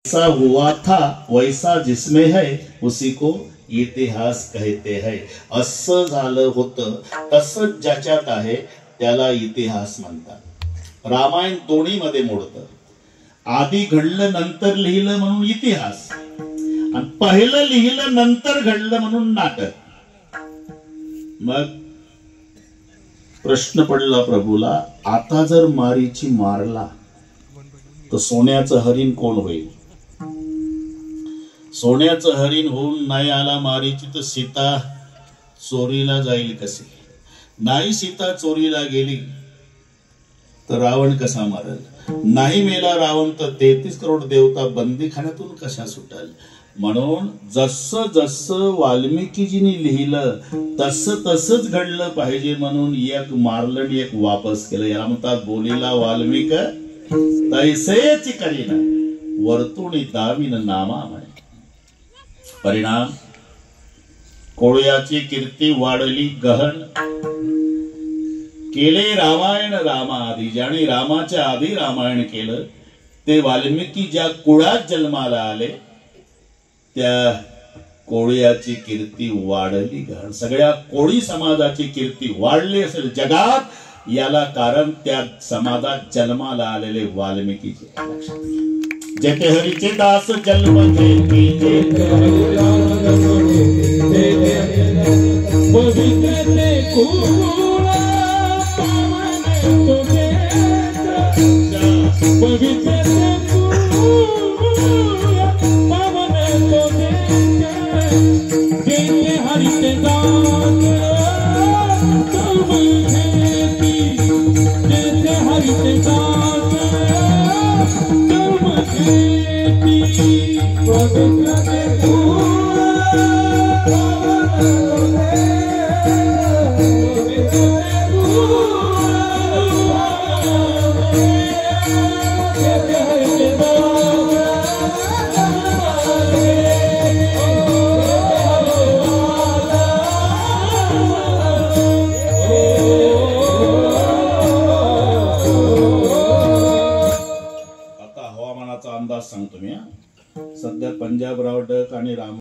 जैसा हुआ था वैसा जिसमें है उसी को इतिहास कहते हैं। असं झालं होतं तसंच ज्याच्यात आहे त्याला इतिहास म्हणतात। रामायण दोन्ही मध्ये मोडतं। आधी घडलं नंतर लिहिलं म्हणून इतिहास, आणि पहिलं लिहिलं नंतर घडलं म्हणून नाटक। मग प्रश्न पडला प्रभूला, आता जर मारीची मारला तर सोन्याचं हरिण कोण होईल? सोन्याचं हरिण होऊन नाही आला मारीची तर सीता चोरीला जाईल कसे? नाही सीता चोरीला गेली तर रावण कसा मारल? नाही मेला रावण तर 33 करोड देवता बंदीखान्यातून कशा सुटाल? म्हणून जसं जसं वाल्मिकीजींनी लिहिलं तसं तसंच घडलं पाहिजे म्हणून एक मारलं आणि एक वापस केलं। याला म्हणतात बोलीला वाल्मिक तैसेच करीना वर्तुणी दाविन नामा म्हणे। परिणाम कोळ्याची कीर्ती वाढली गहन, केले रामायण रामाआधी। ज्याने रामाच्या आधी रामायण केलं ते वाल्मिकी ज्या कुळात जन्माला आले त्या कोळ्याची कीर्ती वाढली गहन। सगळ्या कोळी समाजाची कीर्ती वाढली असेल जगात, याला कारण त्या समाजात जन्माला आलेले वाल्मिकीचे। जेते हरीचे दास जन्म घेती अंदाज सांगतो मी। सध्या पंजाबराव डक आणि राम